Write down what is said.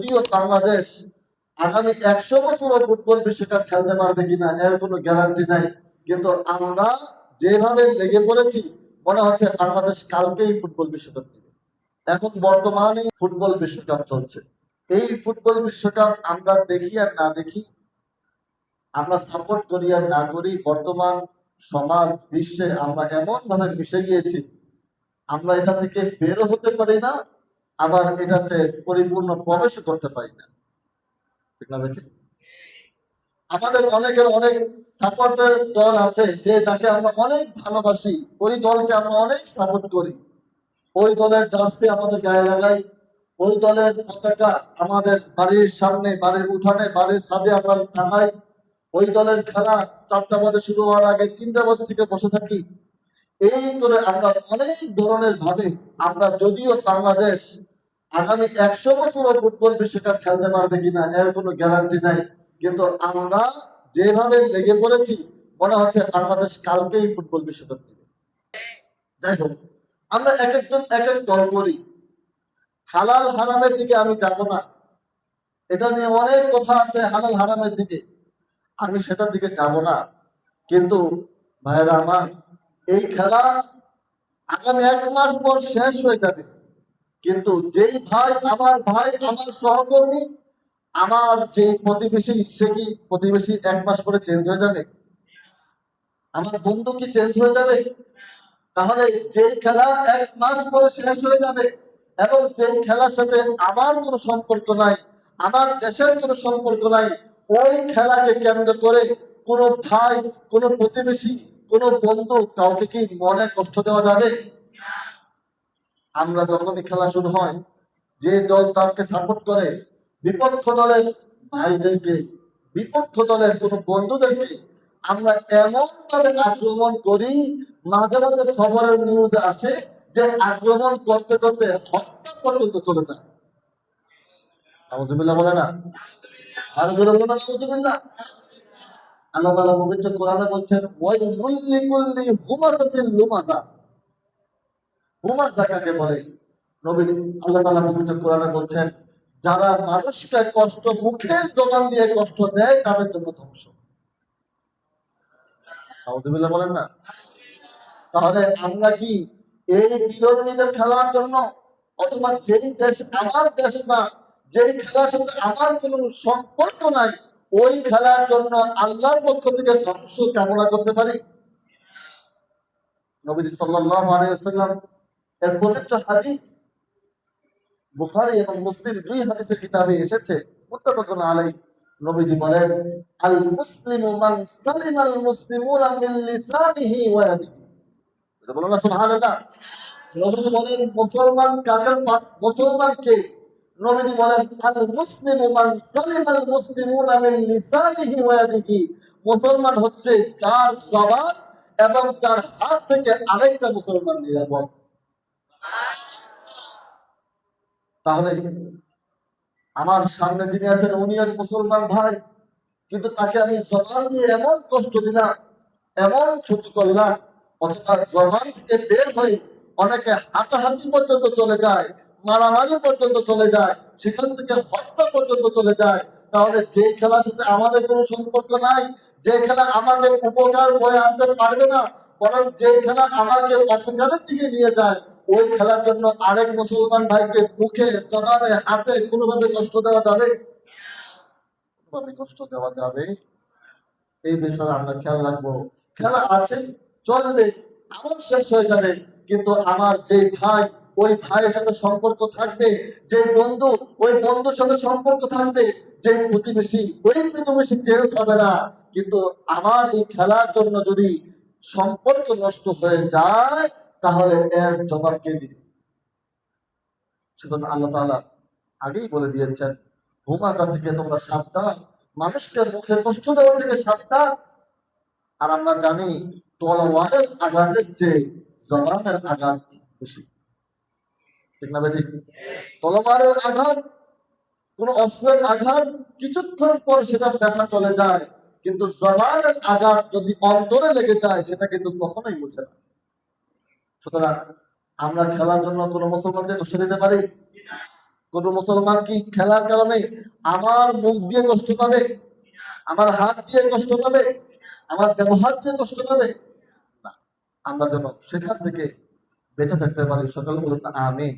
যদিও বাংলাদেশ আগামী 100 বছরও ফুটবল বিশ্বকাপ খেলতে পারবে কিনা এর কোনো গ্যারান্টি নাই, কিন্তু আমরা যেভাবে লেগে পড়েছি মনে হচ্ছে বাংলাদেশ কালকেই ফুটবল বিশ্বকাপ দিবে। এখন বর্তমানে ফুটবল বিশ্বকাপ চলছে। এই ফুটবল বিশ্বকাপ আমরা দেখি আর না দেখি, আমরা সাপোর্ট করি আর না করি, বর্তমান সমাজ বিশ্বে আমরা এমন ভাবে মিশে গিয়েছি, আমরা এটা থেকে বেরো হতে পারি না, আবার এটাতে পরিপূর্ণ প্রবেশ করতে পারি না। ঠিক না বেঠিক? আমাদের অনেকের অনেক সাপোর্টের দল আছে যে যাকে আমরা অনেক ভালোবাসি, ওই দলকে আমরা অনেক সাপোর্ট করি, ওই দলের জার্সি আমাদের গায়ে লাগাই, ওই দলের পতাকা আমাদের বাড়ির সামনে, বাড়ির উঠানে, বাড়ির ছাদে আমরা টাঙাই, ওই দলের খেলা 4টা বাজে শুরু হওয়ার আগে 3টা বাজে থেকে বসে থাকি। এই করে আমরা অনেক ধরনের ভাবে, আমরা যদিও বাংলাদেশ আগামী 100 বছরও ফুটবল বিশ্বকাপ খেলতে পারবে কিনা এর কোনো গ্যারান্টি নাই, কিন্তু আমরা যেভাবে লেগে পড়েছি মনে হচ্ছে বাংলাদেশ কালকেই ফুটবল বিশ্বকাপ দিবে। যাই হোক, আমরা এক একজন এক এক দল করি। হালাল হারামের দিকে আমি যাব না, এটা নিয়ে অনেক কথা আছে হালাল হারামের দিকে, আমি সেটার দিকে যাব না। কিন্তু ভাইরা আমার, এই খেলা আগামী 1 মাস পর শেষ হয়ে যাবে, কিন্তু যেই ভাই আমার সহকর্মী, আমার যে প্রতিবেশী, সে কি প্রতিবেশী 1 মাস পরে চেঞ্জ হয়ে যাবে? আমার বন্ধু কি চেঞ্জ হয়ে যাবে? তাহলে যেই খেলা 1 মাস পরে শেষ হয়ে যাবে এবং যেই খেলার সাথে আমার কোনো সম্পর্ক নাই, আমার দেশের কোনো সম্পর্ক নাই, ওই খেলাকে কেন্দ্র করে কোনো ভাই, কোনো প্রতিবেশী, কোনো বন্ধু কাউকে কি মনে কষ্ট দেওয়া যাবে? আমরা যখনই খেলা শুরু হয়, যে দল তাকে সাপোর্ট করে, বিপক্ষ দলের ভাইদেরকে, বিপক্ষ দলের কোন বন্ধুদেরকে আমরা এমন ভাবে আক্রমণ করি, মাঝে মাঝে খবরের নিউজ আসে যে আক্রমণ করতে করতে হত্যা পর্যন্ত চলে যায়। নাউজুবিল্লাহ বলে না? আরো জোরে বলো না নাউজুবিল্লাহ। আল্লাহ তাআলা পবিত্র কোরআনে বলছেন, ওয়াইলুল লিকুল্লি হুমাযাতিল লুমাযা। হুমাযা কাকে বলে? নবী আল্লাহ তাআলা পবিত্র কোরআনে বলছেন, যারা মানুষকে কষ্ট, মুখের জবান দিয়ে কষ্ট দেয় তাদের জন্য ধ্বংস। নাউজুবিল্লাহ বলেন না? তাহলে আমরা কি এই বিধর্মীদের খেলার জন্য, অথবা যেই দেশ আমার দেশ না, যেই খেলার সাথে আমার কোনো সম্পর্ক নাই, ওই খেলার জন্য আল্লাহর পক্ষ থেকে ধ্বংস কামনা করতে পারি? নবী সাল্লাল্লাহু আলাইহি ওয়াসাল্লাম এর পবিত্র হাদিস বুখারী এবং মুসলিম 2 হাদিসের কিতাবে এসেছে, মুত্তাফাকুন আলাইহি। নবীজি বলেন, আল মুসলিমু মান সালিমাল মুসলিমুনা মিন লিসানিহি ওয়া ইয়াদিহি। এটা বলেন না সুবহানাল্লাহ। নবীজি বলেন, মুসলমান কাকে? মুসলমান কে? নবীজি বলেন, আল মুসলিমু মান সালিমাল মুসলিমুনা মিন লিসানিহি ওয়া ইয়াদিহি। মুসলমান হচ্ছে যার জবান এবং যার হাত থেকে আরেকটা মুসলমান নিরাপদ। তাহলে আমার সামনে যিনি আছেন উনি এক মুসলমান ভাই, কিন্তু তাকে আমি জবান দিয়ে এমন কষ্ট দিলাম, এমন ছোট করলাম, অথবা জবান থেকে বের হয়ে অনেকে হাতাহাতি পর্যন্ত চলে যায়, মারামারি পর্যন্ত চলে যায়, সেখান থেকে হত্যা পর্যন্ত চলে যায়। তাহলে যে খেলার সাথে আমাদের কোনো সম্পর্ক নাই, যে খেলা আমাকে উপকার বয়ে আনতে পারবে না, বরং যে খেলা আমাকে অপকারের দিকে নিয়ে যায়, ওই খেলার জন্য আরেক মুসলমান ভাইকে মুখে, জবানে, হাতে কোনোভাবে কষ্ট দেওয়া যাবে? কোনোভাবে কষ্ট দেওয়া যাবে? এই বিষয়ে আমরা খেয়াল রাখবো। খেলা আছে, চলবে, আবার শেষ হয়ে যাবে, কিন্তু আমার যে ভাই, ওই ভাইয়ের সাথে সম্পর্ক থাকবে, যে বন্ধু, ওই বন্ধুর সাথে সম্পর্ক থাকবে, যে প্রতিবেশী, ওই প্রতিবেশী চেঞ্জ হবে না। কিন্তু আমার এই খেলার জন্য যদি সম্পর্ক নষ্ট হয়ে যায়, তাহলে এর জবাব কে দিবে? সুতরাং আল্লাহ তাআলা আগেই বলে দিয়েছেন, হুমাযা থেকে তোমরা সাবধান, মানুষকে মুখে কষ্ট দেওয়া থেকে সাবধান। আর আমরা জানি তলোয়ারের আঘাতের চেয়ে জবানের আঘাত বেশি। ঠিক না বেঠিক? তলোয়ারের আঘাত, কোন অস্ত্রের আঘাত, কিছুক্ষণ পর সেটা ব্যথা চলে যায়, কিন্তু জবানের আঘাত যদি অন্তরে লেগে যায় সেটা কিন্তু কখনোই মুছে না। সুতরাং আমরা খেলার জন্য কোন মুসলমানকে কষ্ট দিতে পারি? কোন মুসলমান কি খেলার কারণে আমার মুখ দিয়ে কষ্ট পাবে, আমার হাত দিয়ে কষ্ট পাবে, আমার ব্যবহার দিয়ে কষ্ট পাবে না। আমরা যেন সেখান থেকে বেঁচে থাকতে পারি। সকলে বলুন আমিন।